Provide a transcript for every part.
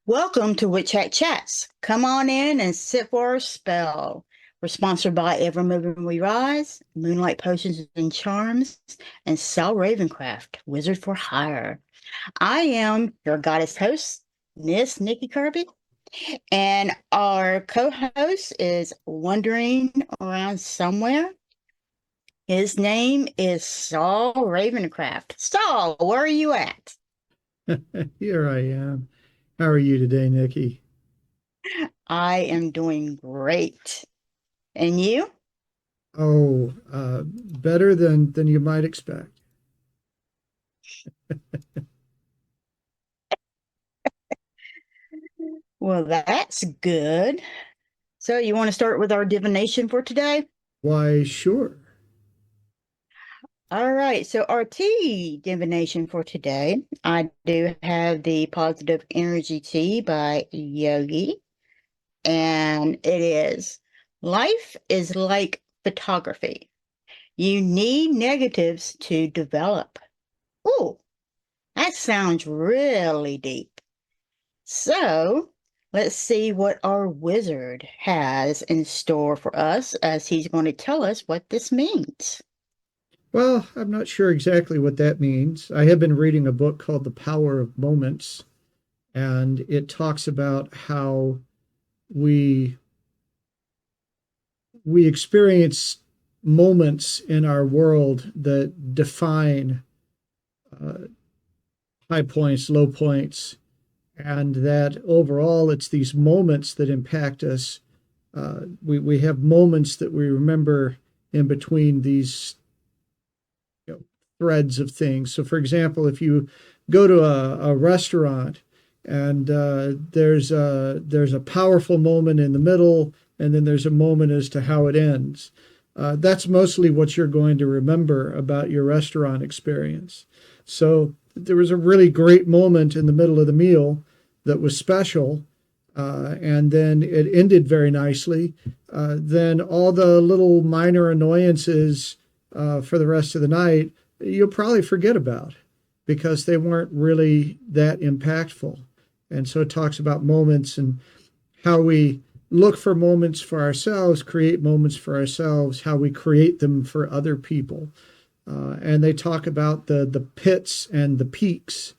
Welcome to Witch Hat Chats. Come on in and sit for a spell. We're sponsored by Evermoving We Rise, Moonlight Potions and Charms, and Saul Ravencraft, Wizard for Hire. I am your goddess host, Miss Nikki Kirby, and our co-host is wandering around somewhere. His name is Saul Ravencraft. Saul, where are you at? Here I am. How are you today, Nikki? I am doing great. And you? Oh, better than you might expect. Well, that's good. So, you want to start with our divination for today? Why, sure. All right. So, our tea divination for today, I do have the Positive Energy Tea by Yogi. And it is life is like photography. You need negatives to develop. Oh, that sounds really deep. So let's see what our wizard has in store for us as he's going to tell us what this means. Well, I'm not sure exactly what that means. I have been reading a book called The Power of Moments, and it talks about how we we experience moments in our world that define uh, high points, low points, and that overall it's these moments that impact us. We have moments that we remember in between these threads of things. So, for example, if you go to a restaurant and there's a powerful moment in the middle, and then there's a moment as to how it ends. That's mostly what you're going to remember about your restaurant experience. So there was a really great moment in the middle of the meal that was special, and then it ended very nicely. Then all the little minor annoyances for the rest of the night you'll probably forget about because they weren't really that impactful. And so it talks about moments and how we look for moments for ourselves, create moments for ourselves, how we create them for other people. And they talk about the pits and the peaks.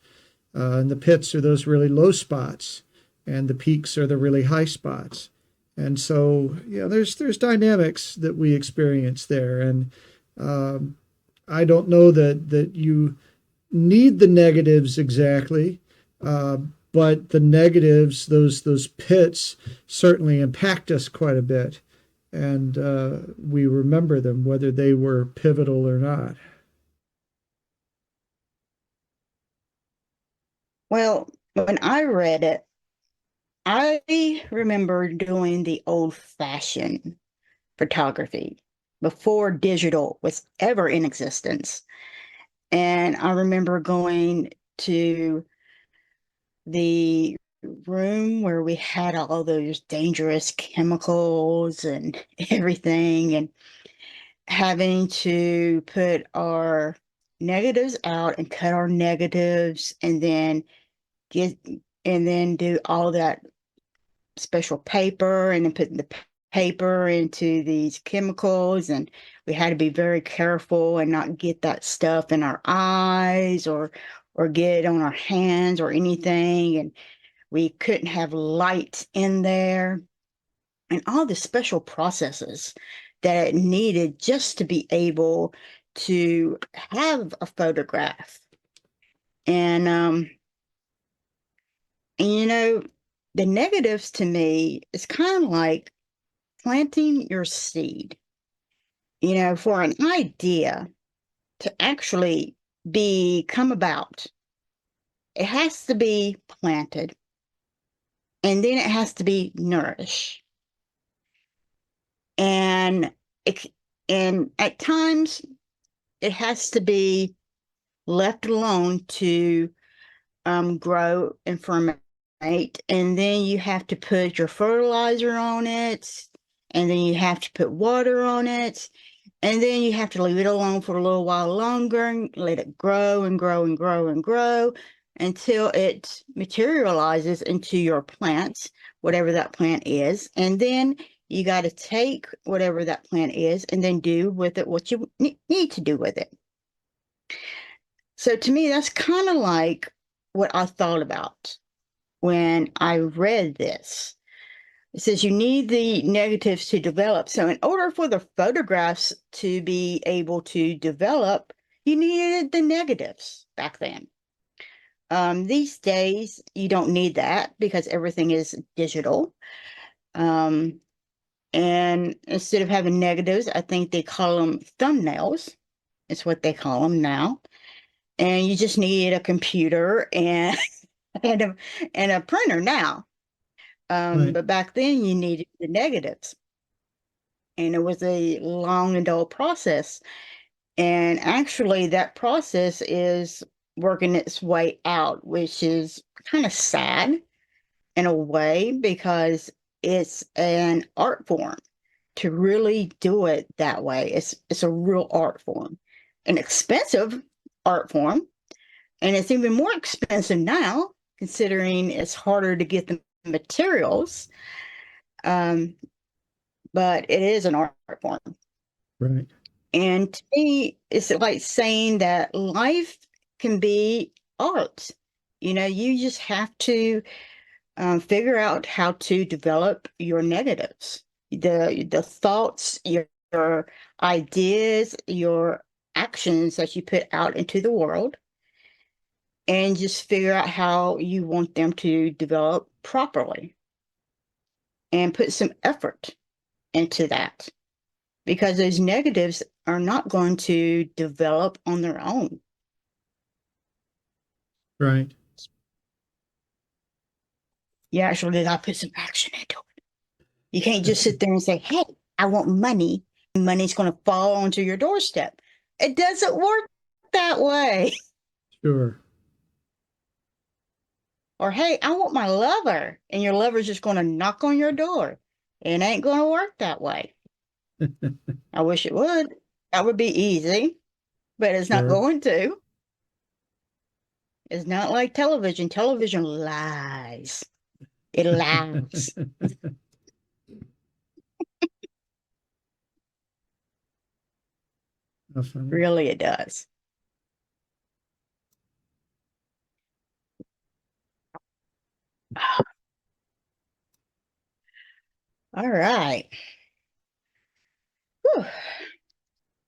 And the pits are those really low spots, and the peaks are the really high spots. And so, there's dynamics that we experience there. And um, I don't know that you need the negatives exactly, uh, but the negatives, those pits, certainly impact us quite a bit, and we remember them whether they were pivotal or not. Well, when I read it, I remember doing the old fashioned photography before digital was ever in existence. And I remember going to the room where we had all those dangerous chemicals and everything, and having to put our negatives out and cut our negatives get and then do all that special paper and then put the paper into these chemicals, and we had to be very careful and not get that stuff in our eyes or get it on our hands or anything, and we couldn't have light in there and all the special processes that it needed just to be able to have a photograph. And and the negatives to me is kind of like planting your seed. For an idea to actually come about, it has to be planted and then it has to be nourished. And it, and at times it has to be left alone to grow and ferment. And then you have to put your fertilizer on it. And then you have to put water on it. And then you have to leave it alone for a little while longer and let it grow and grow and grow and grow until it materializes into your plant, whatever that plant is. And then you got to take whatever that plant is and then do with it what you need to do with it. So to me, that's kind of like what I thought about when I read this. It says you need the negatives to develop. So in order for the photographs to be able to develop, you needed the negatives back then. These days, you don't need that because everything is digital. And instead of having negatives, I think they call them thumbnails. It's what they call them now. And you just need a computer and and a printer now. Right. But back then, you needed the negatives, and it was a long and dull process. And actually, that process is working its way out, which is kind of sad in a way because it's an art form. To really do it that way, it's a real art form, an expensive art form, and it's even more expensive now considering it's harder to get the materials. Um, but it is an art form. Right. And to me, it's like saying that life can be art. You just have to figure out how to develop your negatives, the thoughts, your ideas, your actions that you put out into the world, and just figure out how you want them to develop properly and put some effort into that because those negatives are not going to develop on their own. Right. You actually got to put some action into it. You can't just sit there and say, hey, I want money, and money's going to fall onto your doorstep. It doesn't work that way. Sure. Or, hey, I want my lover, and your lover's just going to knock on your door. It ain't going to work that way. I wish it would. That would be easy, but it's not Sure. going to. It's not like television. Television lies. It lies. How funny. Really, it does. All right. Whew.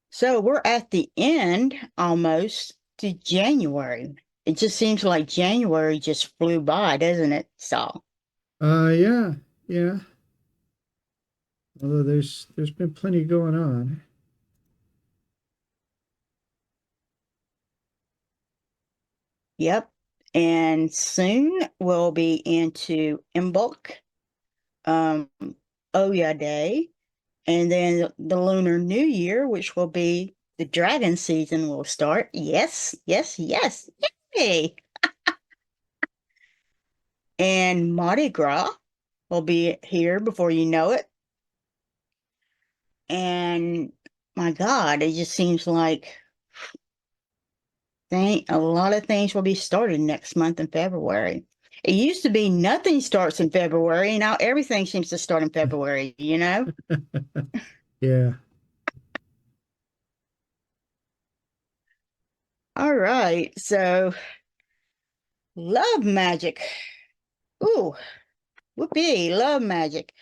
So we're at the end almost to January. It just seems like January just flew by, doesn't it, Saul? Yeah, yeah. Although there's been plenty going on. Yep. And soon we'll be into Imbolc, um, Oya Day, and then the Lunar New Year, which will be the dragon season will start. Yes, yes, yes. Yay! And Mardi Gras will be here before you know it. And my God, it just seems like a lot of things will be starting next month in February. It used to be nothing starts in February, and now everything seems to start in February, you know? Yeah. All right, so love magic. Ooh, whoopee, love magic.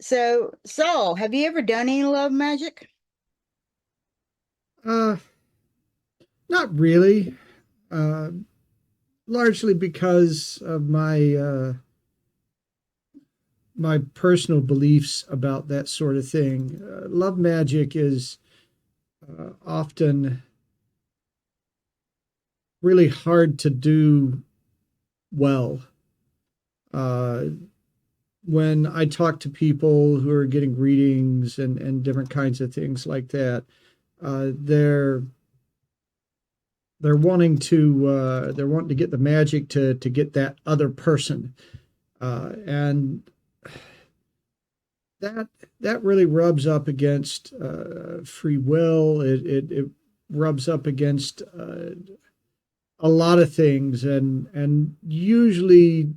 So, Saul, have you ever done any love magic? Uh, Not really. Uh, Largely because of my personal beliefs about that sort of thing. Love magic is often really hard to do well. Uh, when I talk to people who are getting readings and different kinds of things like that, uh, they're they're wanting to get the magic to get that other person, and that that really rubs up against free will. It rubs up against a lot of things, and usually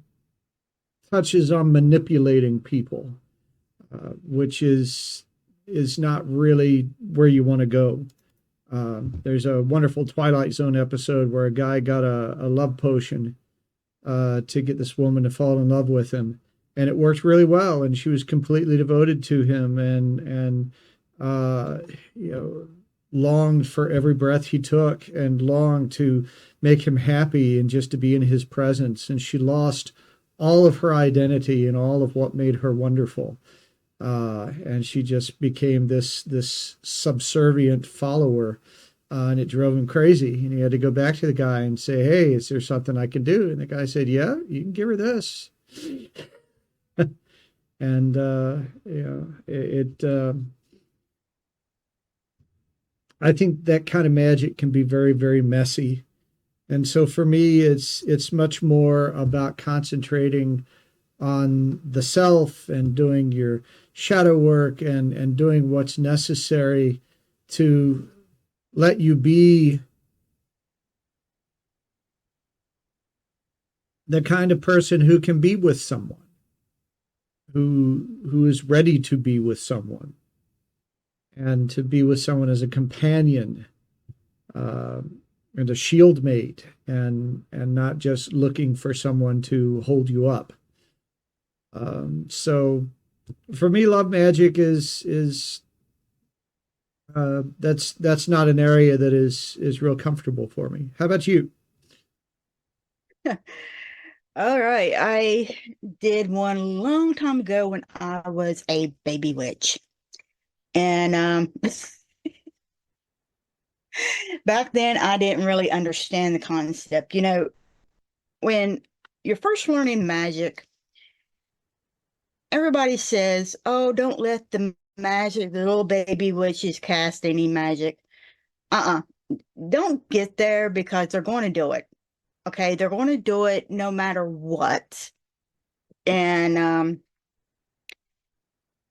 touches on manipulating people, which is not really where you want to go. There's a wonderful Twilight Zone episode where a guy got a love potion to get this woman to fall in love with him, and it worked really well. And she was completely devoted to him, and uh, you know, longed for every breath he took, and longed to make him happy and just to be in his presence. And she lost all of her identity and all of what made her wonderful. And she just became this subservient follower, and it drove him crazy. And he had to go back to the guy and say, "Hey, is there something I can do?" And the guy said, "Yeah, you can give her this." And I think that kind of magic can be very, very messy. And so for me, it's much more about concentrating on the self and doing your shadow work, and doing what's necessary to let you be the kind of person who can be with someone, who is ready to be with someone, and to be with someone as a companion, uh, and a shield mate, and not just looking for someone to hold you up. So for me, love magic is that's not an area that is real comfortable for me. How about you? All right. I did one long time ago when I was a baby witch. And back then I didn't really understand the concept. When you're first learning magic, everybody says, "Oh, don't let the little baby witches cast any magic." Uh-uh. Don't get there, because they're going to do it. Okay, they're going to do it no matter what. And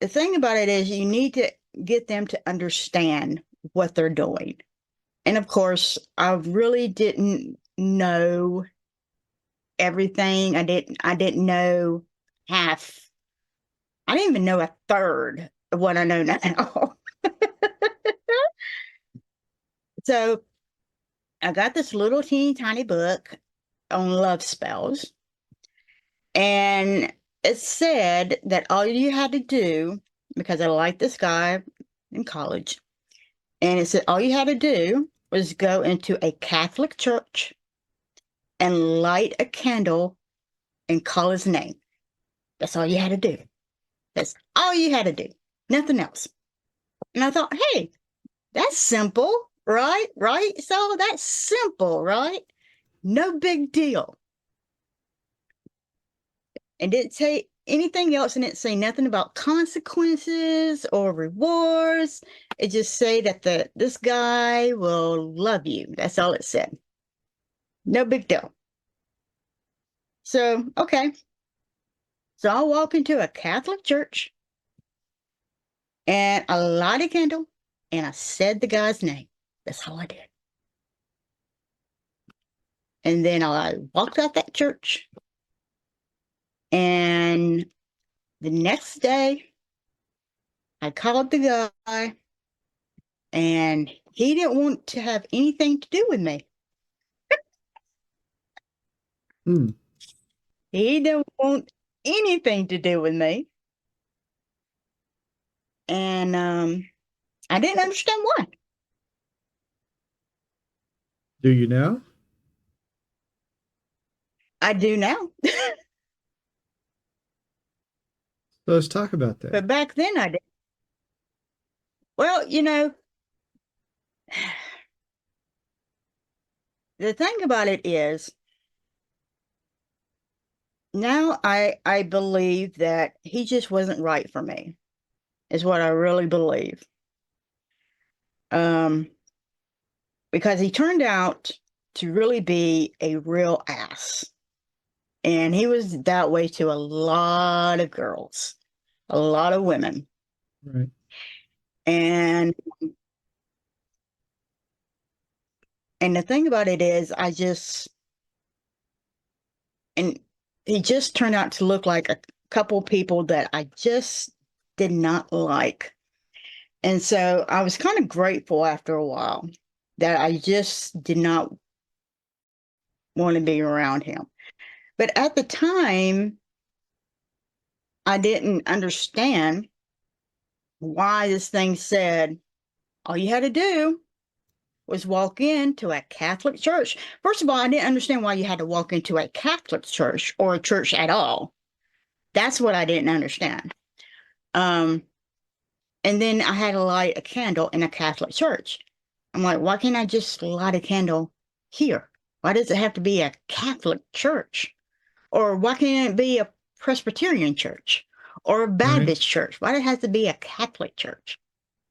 the thing about it is, you need to get them to understand what they're doing. And of course, I really didn't know everything. I didn't know half. I didn't even know a third of what I know now. So I got this little teeny tiny book on love spells, and it said that all you had to do, because I liked this guy in college, and it said all you had to do was go into a Catholic church and light a candle and call his name. That's all you had to do. That's all you had to do. Nothing else. And I thought, hey, that's simple, right? Right? So that's simple, right? No big deal. And didn't say anything else, and didn't say nothing about consequences or rewards. It just say that this guy will love you. That's all it said. No big deal. So, okay. So I walk into a Catholic church, and I light a candle, and I said the guy's name. That's all I did. And then I walked out that church, and the next day I called the guy, and he didn't want to have anything to do with me. Hmm. He didn't want anything to do with me. And I didn't understand why. Do you now? I do now. So let's talk about that. But back then I did. Well, the thing about it is, now I believe that he just wasn't right for me, is what I really believe. Um, because he turned out to really be a real ass. And he was that way to a lot of girls, a lot of women. Right. And And the thing about it is, and he just turned out to look like a couple people that I just did not like. And so I was kind of grateful after a while that I just did not want to be around him. But at the time, I didn't understand why this thing said all you had to do was walk into a Catholic church. First of all, I didn't understand why you had to walk into a Catholic church or a church at all. That's what I didn't understand. And then I had to light a candle in a Catholic church. I'm like, why can't I just light a candle here? Why does it have to be a Catholic church? Or why can't it be a Presbyterian church or a Right. Baptist church? Why does it have to be a Catholic church?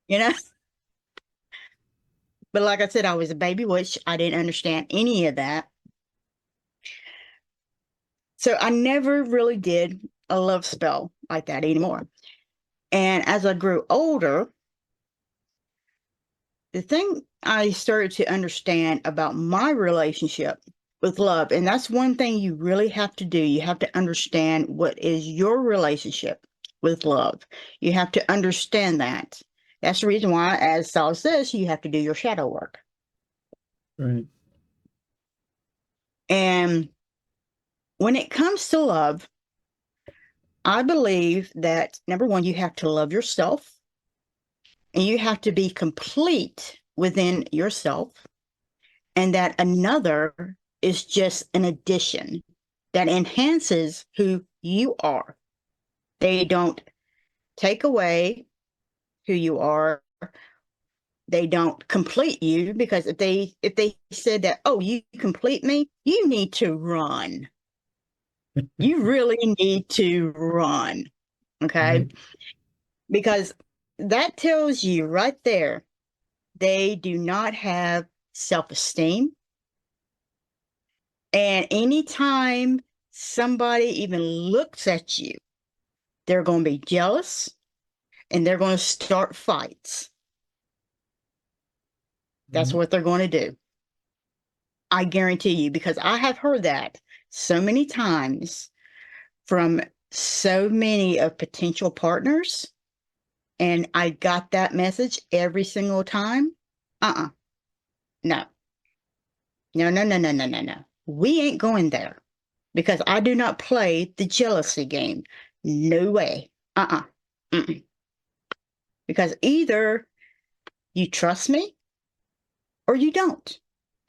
You know? But like I said, I was a baby witch. I didn't understand any of that. So I never really did a love spell like that anymore. And as I grew older, the thing I started to understand about my relationship with love, and that's one thing you really have to do. You have to understand what is your relationship with love. You have to understand that. That's the reason why, as Saul says, you have to do your shadow work. Right. And when it comes to love, I believe that number one, you have to love yourself and you have to be complete within yourself, and that another is just an addition that enhances who you are. They don't take away who you are. They don't complete you, because if they said that, oh, you complete me, you need to run. You really need to run. Okay? Right. Because that tells you right there they do not have self-esteem. And anytime somebody even looks at you, they're going to be jealous and they're going to start fights. That's Right. what they're going to do. I guarantee you, because I have heard that so many times from so many of potential partners, and I got that message every single time. Uh-uh. No. No, no, no, no, no, no, no. We ain't going there, because I do not play the jealousy game. No way. Uh-uh. Mm-mm. Because either you trust me or you don't.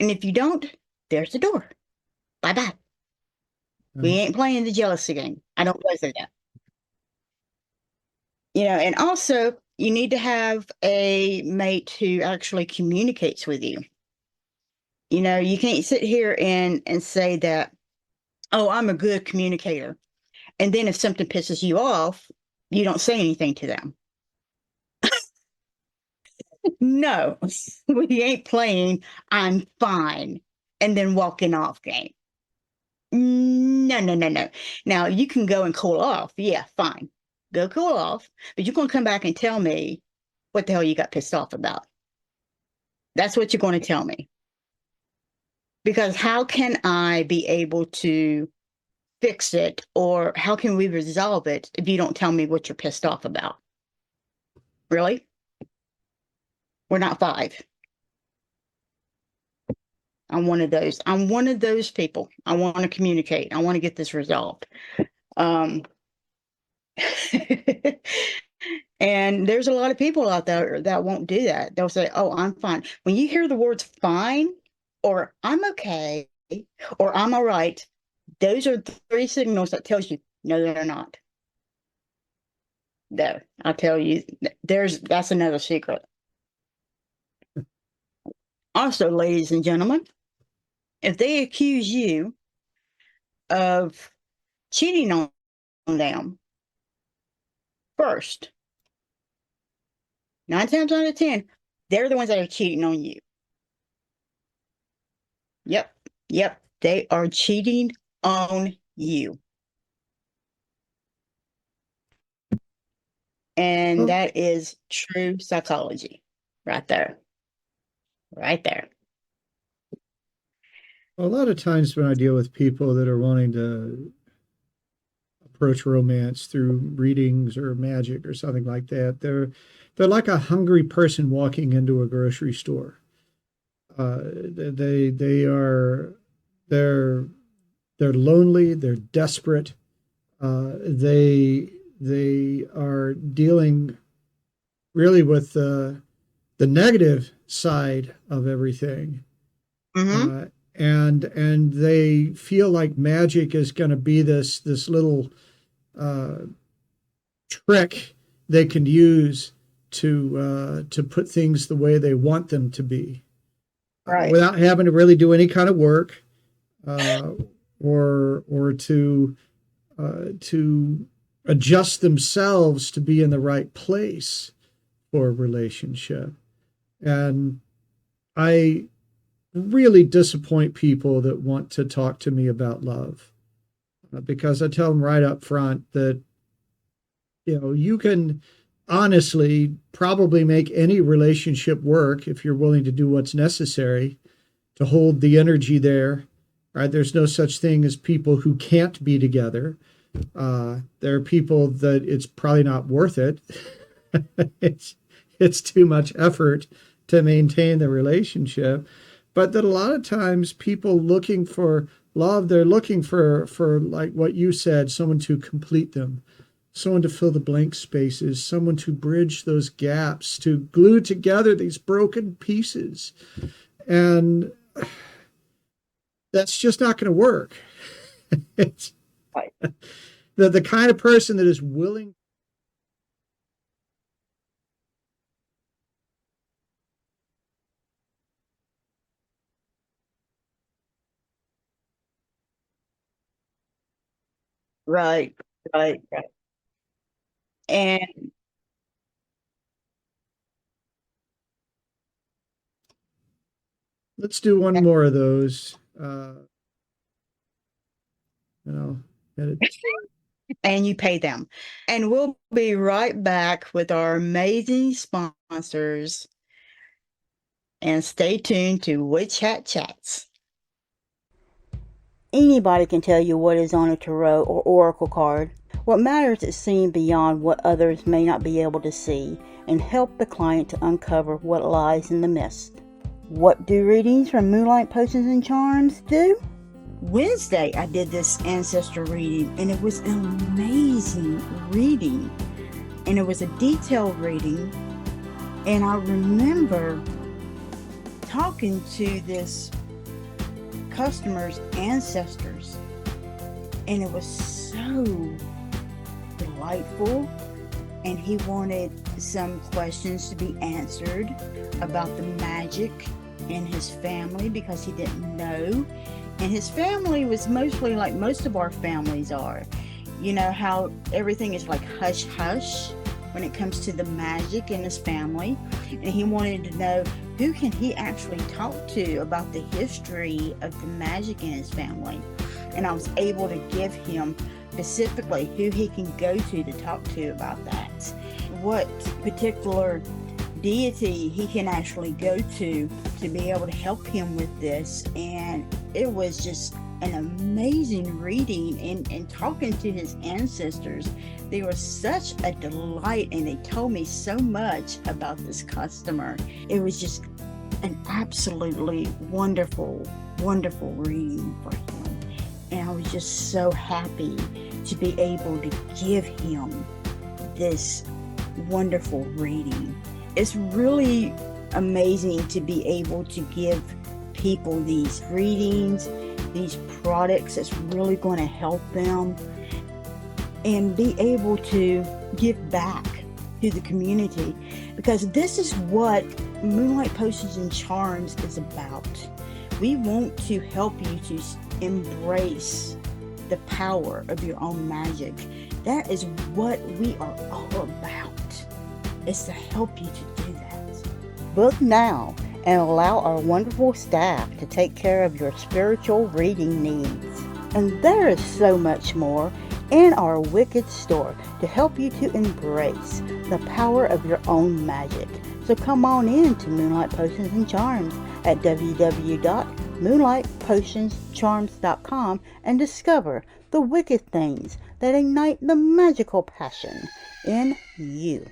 And if you don't, there's the door. Bye-bye. We Right. ain't playing the jealousy game. I don't play for that. And also you need to have a mate who actually communicates with you. You can't sit here and say that, oh, I'm a good communicator. And then if something pisses you off, you don't say anything to them. No, we ain't playing I'm fine and then walking off game. No, no, no, no. Now you can go and cool off. Yeah, fine. Go cool off. But you're going to come back and tell me what the hell you got pissed off about. That's what you're going to tell me. Because how can I be able to fix it, or how can we resolve it if you don't tell me what you're pissed off about? Really? We're not five. I'm one of those. I'm one of those people. I want to communicate. I want to get this resolved. Um, and there's a lot of people out there that won't do that. They'll say, "Oh, I'm fine." When you hear the words "fine" or "I'm okay" or "I'm all right," those are three signals that tells you, no, they're not. There, I'll tell you. That's another secret. Also, ladies and gentlemen, if they accuse you of cheating on them first, 9 times out of 10, they're the ones that are cheating on you. Yep. Yep. They are cheating on you. And Well, that is true psychology right there. Right there. A lot of times when I deal with people that are wanting to approach romance through readings or magic or something like that, they're like a hungry person walking into a grocery store. They are they're they're lonely, they're desperate. They are dealing really with the negative side of everything, Mm-hmm. uh, and they feel like magic is going to be this little uh, trick they can use to put things the way they want them to be, Right. without having to really do any kind of work, uh, or to adjust themselves to be in the right place for a relationship. And I really disappoint people that want to talk to me about love, because I tell them right up front that, you can honestly probably make any relationship work if you're willing to do what's necessary to hold the energy there. Right? There's no such thing as people who can't be together. There are people that it's probably not worth it. it's it's too much effort to maintain the relationship. But that a lot of times people looking for love, they're looking for like what you said, someone to complete them, someone to fill the blank spaces, someone to bridge those gaps, to glue together these broken pieces. And that's just not going to work. It's Right. the kind of person that is willing. Right. Right. Right. And Let's do one more of those. You know, and and you pay them. And we'll be right back with our amazing sponsors. And stay tuned to Witch Hat Chats. Anybody can tell you what is on a tarot or oracle card. What matters is seeing beyond what others may not be able to see and help the client to uncover what lies in the mist. What do readings from Moonlight Potions and Charms do? Wednesday, I did this ancestor reading, and it was an amazing reading. And it was a detailed reading. And I remember talking to this customer's ancestors, and it was so delightful. And he wanted some questions to be answered about the magic in his family because he didn't know. And his family was mostly like most of our families are. You know how everything is like hush hush when it comes to the magic in his family. And he wanted to know who can he actually talk to about the history of the magic in his family. And I was able to give him specifically who he can go to talk to about that. What particular deity he can actually go to be able to help him with this. And it was just an amazing reading, and talking to his ancestors, they were such a delight, and they told me so much about this customer. It was just an absolutely wonderful reading for him, and I was just so happy to be able to give him this wonderful reading. It's really amazing to be able to give people these readings, these products that's really going to help them, and be able to give back to the community, because this is what Moonlight Potions and Charms is about. We want to help you to embrace the power of your own magic. That is what we are all about. It's to help you to do that. Book now and allow our wonderful staff to take care of your spiritual reading needs. And there is so much more in our Wicked store to help you to embrace the power of your own magic. So come on in to Moonlight Potions and Charms at www moonlightpotionscharms.com and discover the wicked things that ignite the magical passion in you.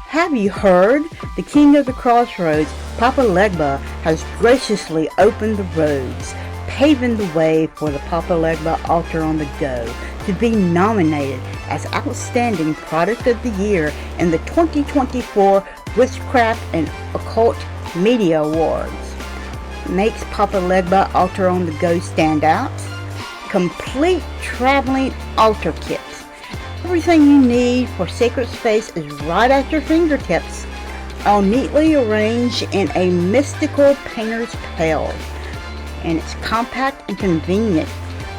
Have you heard? The King of the Crossroads, Papa Legba, has graciously opened the roads, paving the way for the Papa Legba Altar on the Go to be nominated as Outstanding Product of the Year in the 2024 Witchcraft and Occult Media Awards. Makes Papa Legba Altar on the Go stand out? Complete traveling altar kit. Everything you need for sacred space is right at your fingertips, all neatly arranged in a mystical painter's pail. And it's compact and convenient.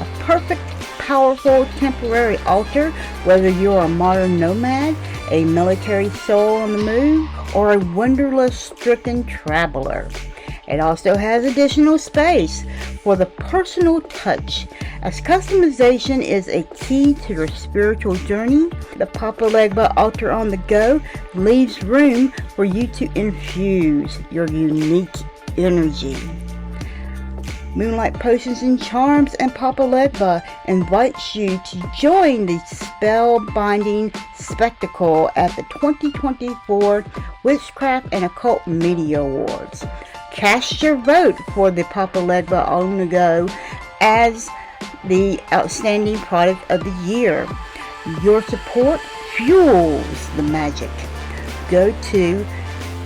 A perfect, powerful, temporary altar, whether you're a modern nomad, a military soul on the move, or a wanderlust-stricken traveler. It also has additional space for the personal touch. As customization is a key to your spiritual journey, the Papa Legba Altar on the Go leaves room for you to infuse your unique energy. Moonlight Potions and Charms and Papa Legba invites you to join the spellbinding spectacle at the 2024 Witchcraft and Occult Media Awards. Cast your vote for the Papa Legba on the Go as the Outstanding Product of the Year. Your support fuels the magic. Go to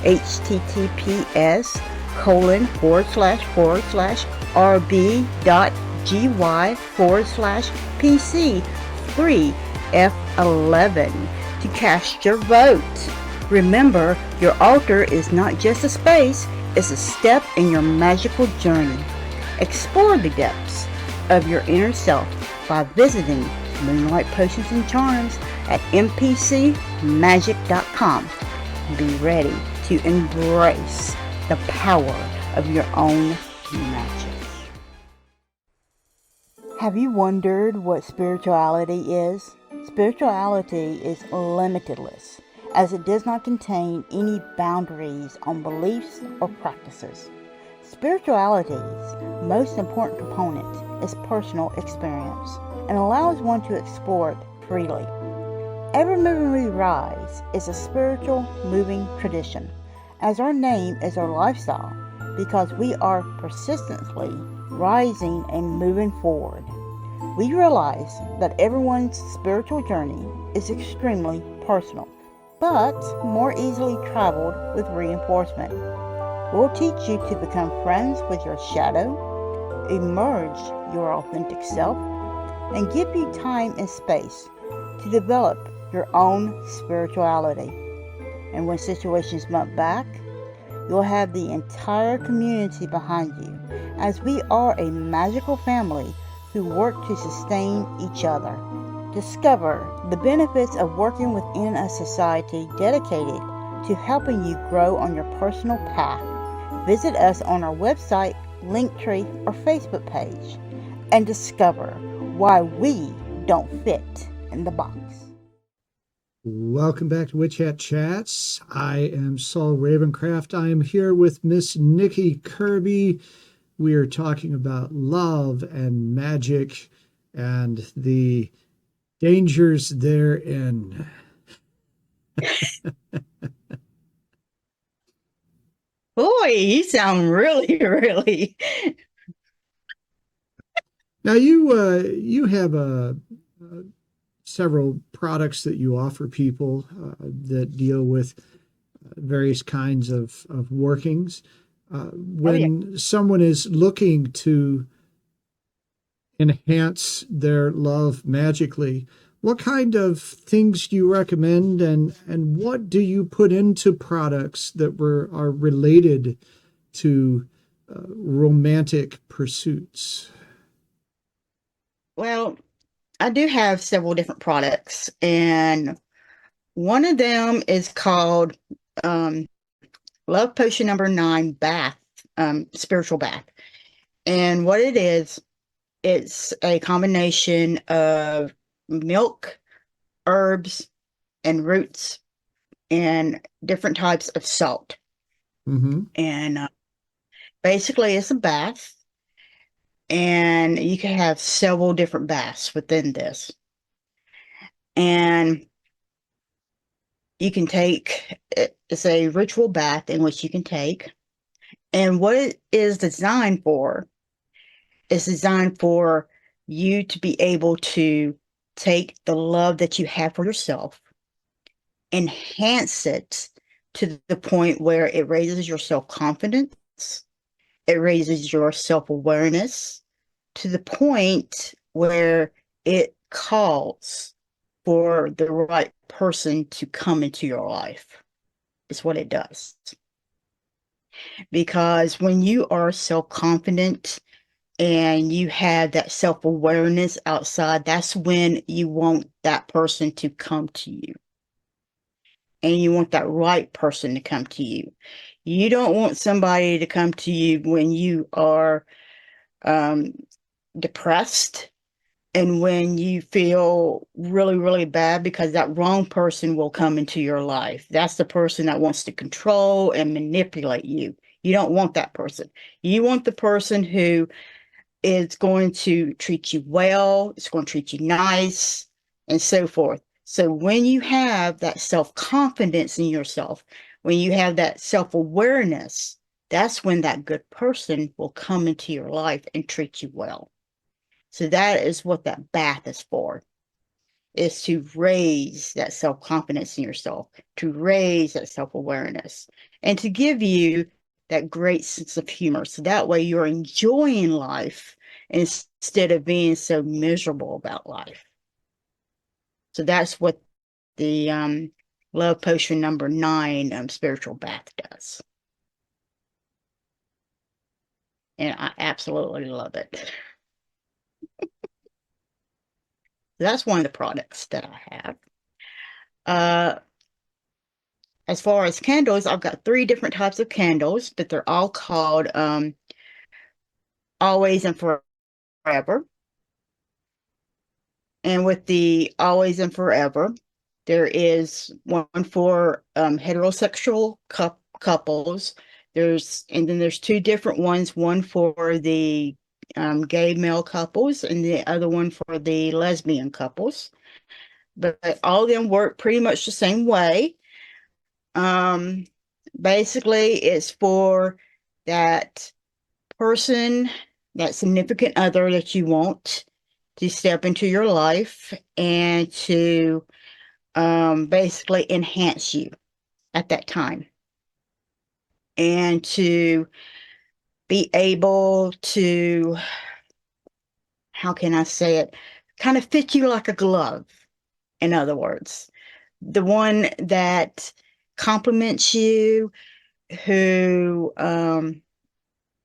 https://rb.gy/PC3F11 to cast your vote. Remember, your altar is not just a space, it's a step in your magical journey. Explore the depths of your inner self by visiting Moonlight Potions and Charms at mpcmagic.com. Be ready to embrace the power of your own magic. Have you wondered what spirituality is? Spirituality is limitless, as it does not contain any boundaries on beliefs or practices. Spirituality's most important component is personal experience and allows one to explore it freely. Evermoving We Rise is a spiritual moving tradition, as our name is our lifestyle, because we are persistently rising and moving forward. We realize that everyone's spiritual journey is extremely personal, but more easily traveled with reinforcement. We'll teach you to become friends with your shadow, emerge your authentic self, and give you time and space to develop your own spirituality. And when situations bump back, you'll have the entire community behind you, as we are a magical family who work to sustain each other. Discover the benefits of working within a society dedicated to helping you grow on your personal path. Visit us on our website, Linktree, or Facebook page and discover why we don't fit in the box. Welcome back to Witch Hat Chats. I am Saul Ravencraft. I am here with Miss Nikki Kirby. We are talking about love and magic and the dangers therein. Boy, you sound really, really. Now you have several products that you offer people that deal with various kinds of workings. When someone is looking to enhance their love magically, what kind of things do you recommend, and what do you put into products that are related to romantic pursuits? Well, I do have several different products, and one of them is called Love Potion number 9 Bath, Spiritual Bath. And what it is, it's a combination of milk, herbs, and roots, and different types of salt. Mm-hmm. And basically it's a bath, and you can have several different baths within this. And you can take it's a ritual bath in which you can take. And what it is designed for is designed for you to be able to take the love that you have for yourself, enhance it to the point where it raises your self-confidence, it raises your self-awareness to the point where it calls for the right person to come into your life. Is what it does. Because when you are self-confident and you have that self-awareness outside, that's when you want that person to come to you. And you want that right person to come to you. You don't want somebody to come to you when you are depressed and when you feel really, really bad, because that wrong person will come into your life. That's the person that wants to control and manipulate you. You don't want that person. You want the person who is going to treat you well, it's going to treat you nice, and so forth. So when you have that self-confidence in yourself, when you have that self-awareness, that's when that good person will come into your life and treat you well. So that is what that bath is for, is to raise that self-confidence in yourself, to raise that self-awareness, and to give you that great sense of humor. So that way you're enjoying life instead of being so miserable about life. So that's what the Love Potion number 9 spiritual bath does. And I absolutely love it. That's one of the products that I have. As far as candles, I've got 3 different types of candles, but they're all called Always and Forever. And with the Always and Forever, there is one for heterosexual couples. And then there's 2 different ones, one for the gay male couples and the other one for the lesbian couples. But all of them work pretty much the same way. Basically, it's for that person, that significant other that you want to step into your life and to basically enhance you at that time, and to be able to, how can I say it, kind of fit you like a glove, in other words. The one that compliments you, who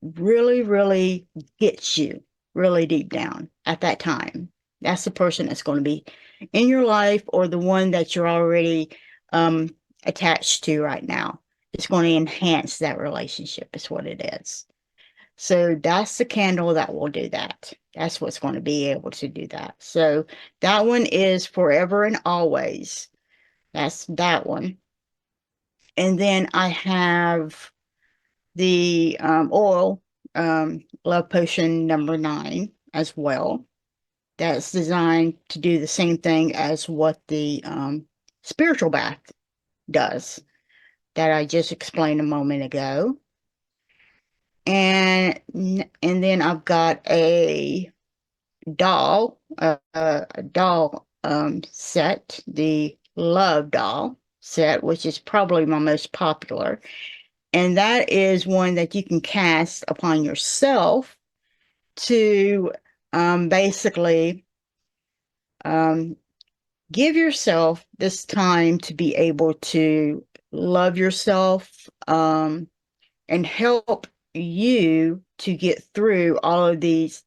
really, really gets you really deep down at that time. That's the person that's going to be in your life, or the one that you're already attached to right now. It's going to enhance that relationship, is what it is. So that's the candle that will do that. That's what's going to be able to do that. So that one is Forever and Always. That's that one. And then I have the oil, Love Potion number 9 as well. That's designed to do the same thing as what the spiritual bath does, that I just explained a moment ago. And then I've got a doll, a doll set, the Love doll set, which is probably my most popular. And that is one that you can cast upon yourself to basically give yourself this time to be able to love yourself, and help you to get through all of these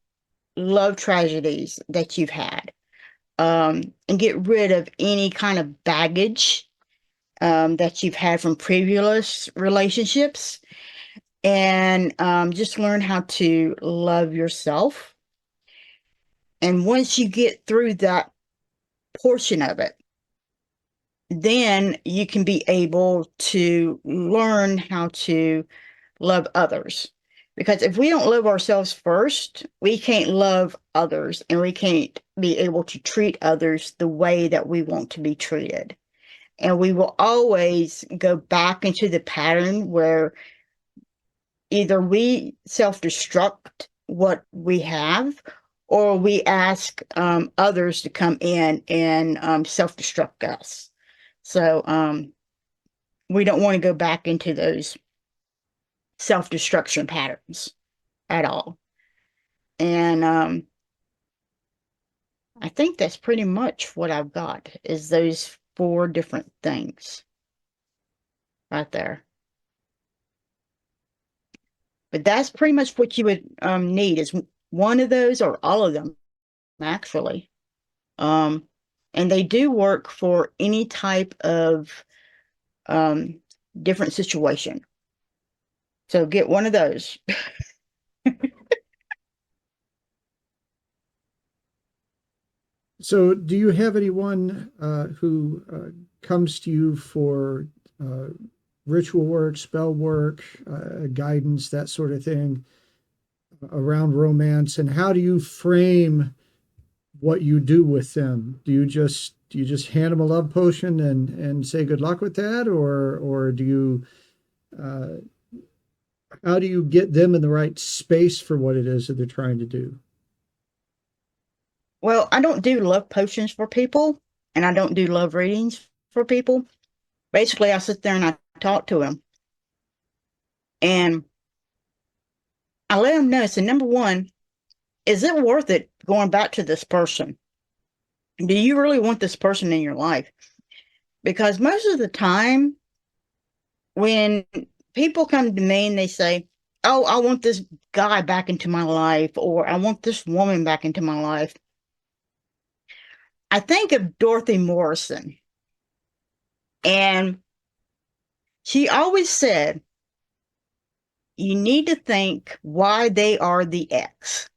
love tragedies that you've had, and get rid of any kind of baggage that you've had from previous relationships, and just learn how to love yourself. And once you get through that portion of it, then you can be able to learn how to love others. Because if we don't love ourselves first, we can't love others, and we can't be able to treat others the way that we want to be treated. And we will always go back into the pattern where either we self-destruct what we have, or we ask others to come in and self-destruct us. So we don't want to go back into those self-destruction patterns at all. And I think that's pretty much what I've got, is those 4 different things right there. But that's pretty much what you would need, is one of those or all of them, actually. And they do work for any type of different situation. So get one of those. So, do you have anyone who comes to you for ritual work, spell work, guidance, that sort of thing around romance? And how do you frame what you do with them? Do you just hand them a love potion and say good luck with that, or do you how do you get them in the right space for what it is that they're trying to do? Well, I don't do love potions for people, and I don't do love readings for people. Basically, I sit there and I talk to them, and I let them know. So, number one, is it worth it going back to this person? Do you really want this person in your life? Because most of the time, when people come to me and they say, oh, I want this guy back into my life, or I want this woman back into my life, I think of Dorothy Morrison. And she always said, you need to think why they are the ex.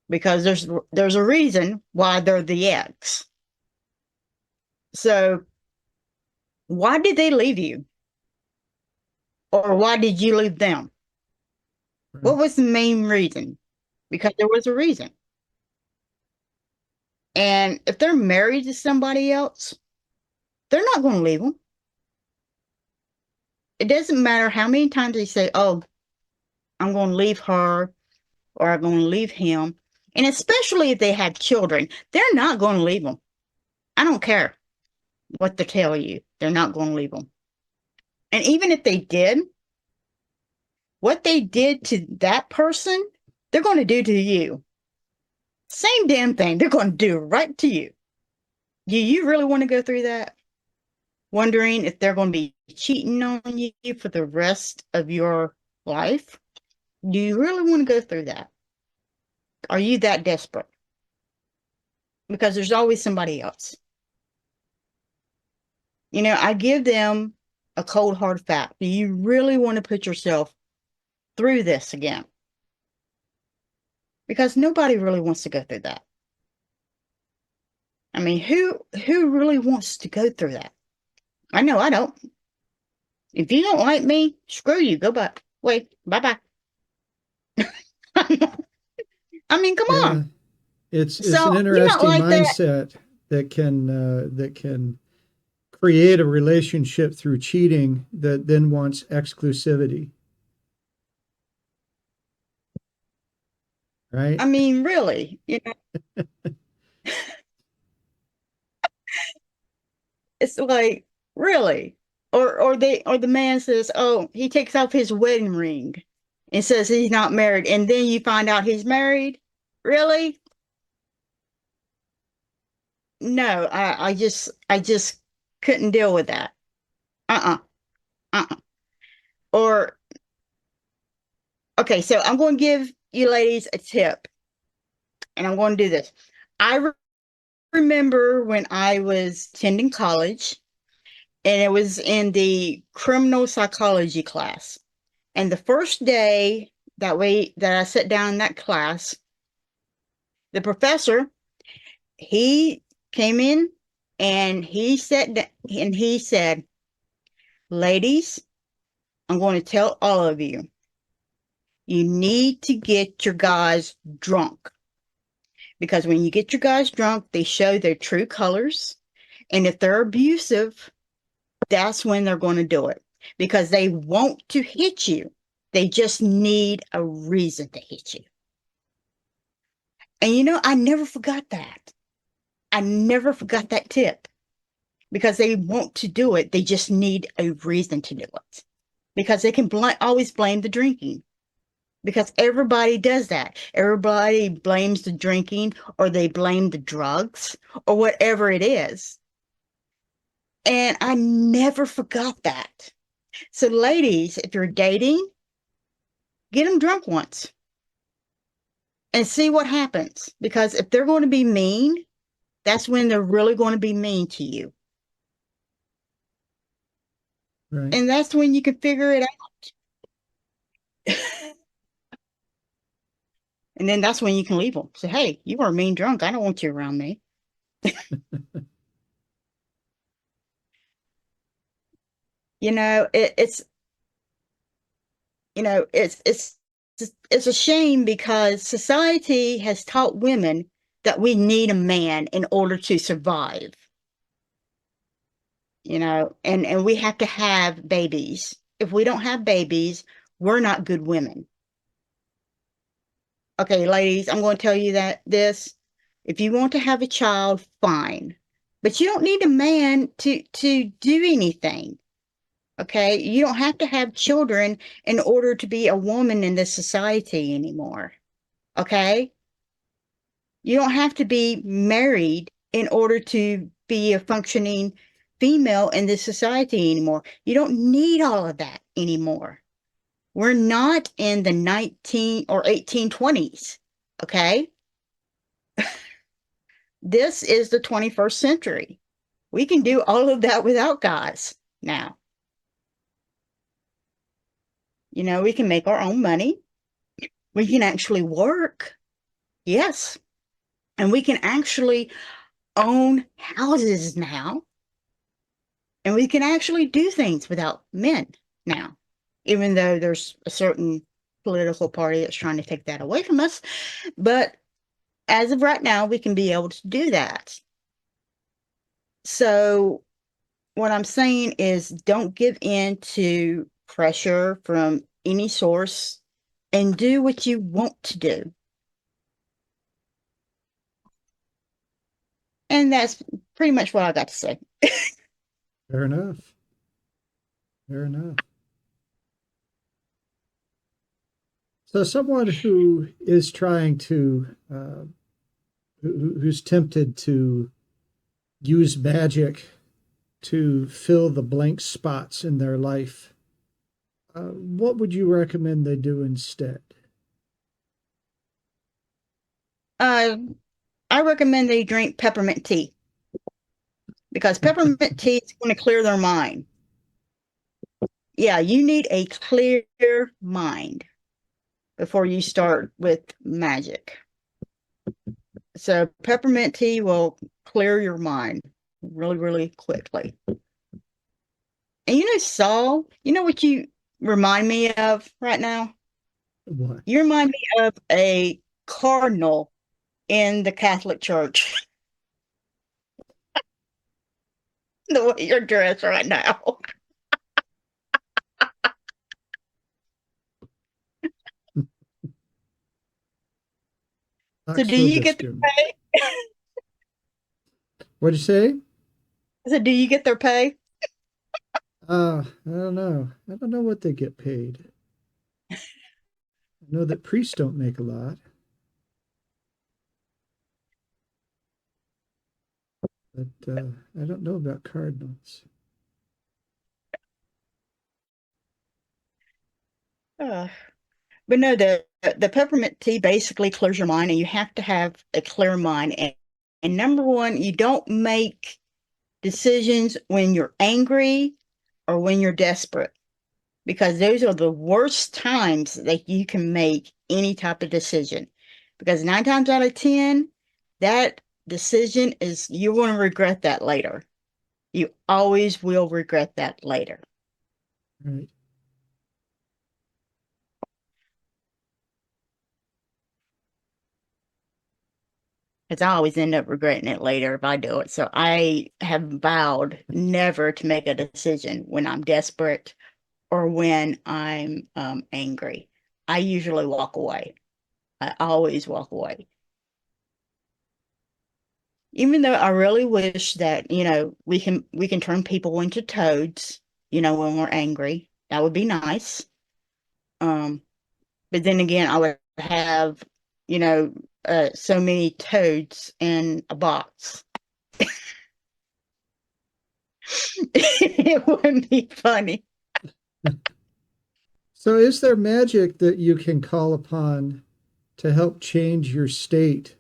Because there's a reason why they're the ex. So why did they leave you? Or why did you leave them? Right. What was the main reason? Because there was a reason. And if they're married to somebody else, they're not going to leave them. It doesn't matter how many times they say, oh, I'm going to leave her, or I'm going to leave him. And especially if they have children, they're not going to leave them. I don't care what they tell you. They're not going to leave them. And even if they did, what they did to that person, they're going to do to you. Same damn thing. They're going to do right to you. Do you really want to go through that? Wondering if they're going to be cheating on you for the rest of your life? Do you really want to go through that? Are you that desperate? Because there's always somebody else. You know, I give them a cold hard fact. Do you really want to put yourself through this again? Because nobody really wants to go through that. I mean, who really wants to go through that? I know I don't. If you don't like me, screw you. Go back. Wait, bye-bye. I mean, come Yeah, on. it's So an you're not interesting like that. mindset that can create a relationship through cheating that then wants exclusivity, right? I mean, really, you know, it's like, really. Or the man says, oh, he takes off his wedding ring and says he's not married, and then you find out he's married. Really? No, I just couldn't deal with that. Uh-uh. Uh-uh. Or okay, so I'm going to give you ladies a tip, and I'm going to do this. I remember when I was attending college, and it was in the criminal psychology class. And the first day that I sat down in that class, the professor, he came in and he said, ladies, I'm going to tell all of you, you need to get your guys drunk. Because when you get your guys drunk, they show their true colors. And if they're abusive, that's when they're going to do it. Because they want to hit you. They just need a reason to hit you. And you know, I never forgot that. I never forgot that tip. Because they want to do it. They just need a reason to do it. Because they can always blame the drinking. Because everybody does that. Everybody blames the drinking, or they blame the drugs, or whatever it is. And I never forgot that. So ladies, if you're dating, get them drunk once and see what happens. Because if they're going to be mean, that's when they're really going to be mean to you. Right. And that's when you can figure it out. And then that's when you can leave them. Say, hey, you were a mean drunk. I don't want you around me. You know, it's a shame because society has taught women that we need a man in order to survive. You know, and we have to have babies. If we don't have babies, we're not good women. Okay, ladies, I'm going to tell you that this, if you want to have a child, fine. But you don't need a man to do anything. Okay? You don't have to have children in order to be a woman in this society anymore. Okay? You don't have to be married in order to be a functioning female in this society anymore. You don't need all of that anymore. We're not in the 19 or 1820s. Okay? This is the 21st century. We can do all of that without guys now. You know, we can make our own money. We can actually work. Yes. And we can actually own houses now. And we can actually do things without men now, even though there's a certain political party that's trying to take that away from us. But as of right now, we can be able to do that. So what I'm saying is don't give in to pressure from any source and do what you want to do. And that's pretty much what I got to say. Fair enough. Fair enough. So someone who is trying to, who's tempted to use magic to fill the blank spots in their life, what would you recommend they do instead? Uh, I recommend they drink peppermint tea because peppermint tea is going to clear their mind. Yeah, you need a clear mind before you start with magic. So peppermint tea will clear your mind really, really quickly. And you know, Saul, you know what you remind me of right now? What? You remind me of a cardinal in the Catholic Church. The way you're dressed right now. So do Knoxville you get their Biscuit. pay? What'd you say? So do you get their pay? I don't know. I don't know what they get paid. I know that priests don't make a lot, but I don't know about cardinals. Uh, but no, the peppermint tea basically clears your mind, and you have to have a clear mind. And number one, you don't make decisions when you're angry or when you're desperate, because those are the worst times that you can make any type of decision. Because 9 times out of 10, that decision is you're going to regret that later. You always will regret that later. Right. because I always end up regretting it later if I do it. So I have vowed never to make a decision when I'm desperate or when I'm angry. I usually walk away. I always walk away. Even though I really wish that, we can turn people into toads, when we're angry. That would be nice. Um, but then again, I would have, so many toads in a box. It wouldn't be funny. So is there magic that you can call upon to help change your state,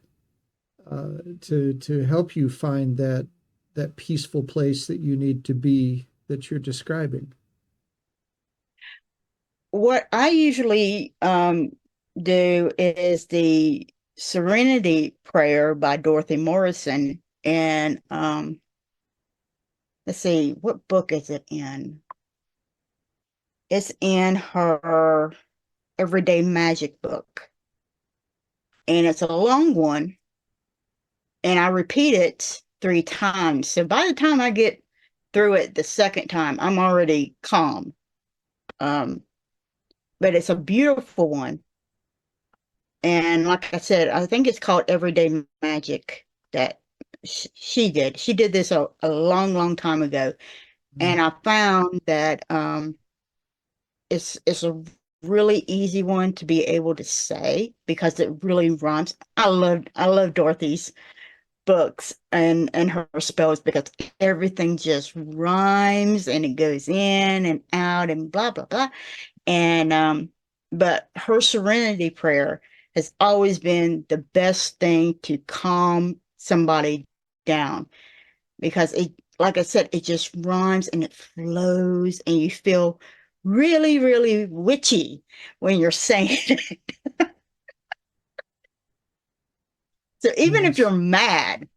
to help you find that peaceful place that you need to be that you're describing? What I usually do is the Serenity Prayer by Dorothy Morrison. And let's see, what book is it in? It's in her Everyday Magic book. And it's a long one. And I repeat it 3 times. So by the time I get through it the second time, I'm already calm. But it's a beautiful one. And like I said, I think it's called Everyday Magic that she did. She did this a long, long time ago. And I found that it's a really easy one to be able to say because it really rhymes. I love Dorothy's books and her spells because everything just rhymes and it goes in and out and blah blah blah. And but her Serenity Prayer has always been the best thing to calm somebody down because it, like I said, it just rhymes and it flows and you feel really, really witchy when you're saying it. So even if Nice. you're mad,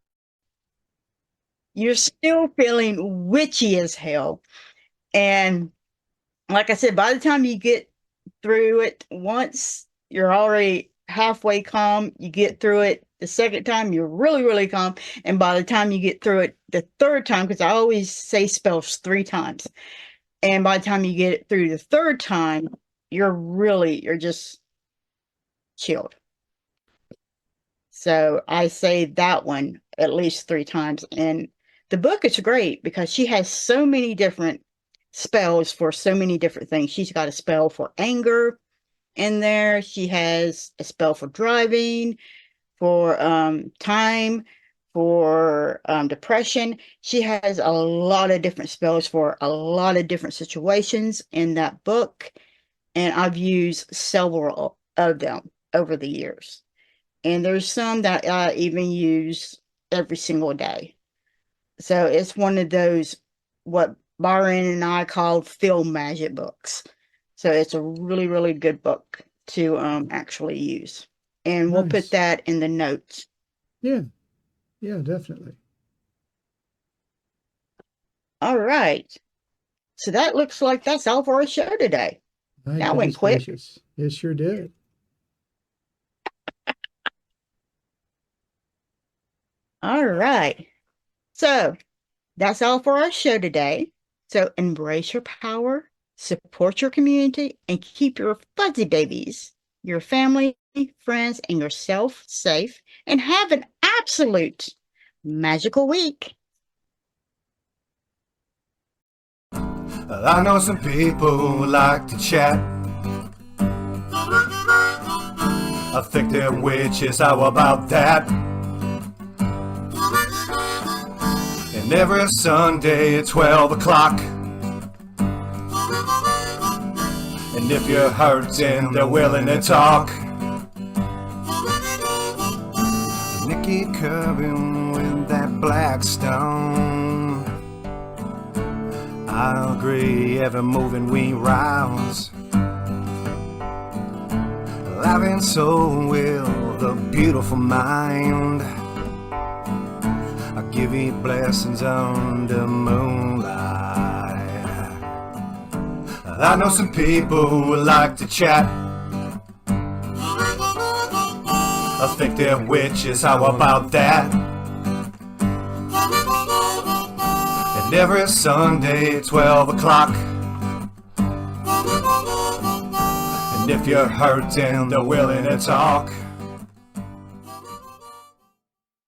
you're still feeling witchy as hell. And like I said, by the time you get through it once, you're already halfway calm. You get through it the second time, you're really, really calm. And by the time you get through it the third time, because I always say spells 3 times. And by the time you get it through the third time, you're just chilled. So I say that one at least 3 times. And the book is great because she has so many different spells for so many different things. She's got a spell for anger in there. She has a spell for driving, for time, for depression. She has a lot of different spells for a lot of different situations in that book. And I've used several of them over the years. And there's some that I even use every single day. So it's one of those, what Byron and I call film magic books. So it's a really, really good book to actually use. And we'll put Nice. that in the notes. Yeah. Yeah, definitely. All right. So that looks like that's all for our show today. My That went goodness quick. gracious. It sure did. All right. So that's all for our show today. So embrace your power, support your community, and keep your fuzzy babies, your family, friends, and yourself safe, and have an absolute magical week. I know some people who like to chat. I think they're witches, how about that? And every Sunday at 12 o'clock. And if you're hurting, they're willing to talk. Nikki Curia with that black stone. I agree, Evermoving We Rise. Life and soul with a beautiful mind. I give you blessings under moonlight. I know some people who like to chat. Effective witches, how about that? And every Sunday at 12 o'clock. And if you're hurting, they're willing to talk.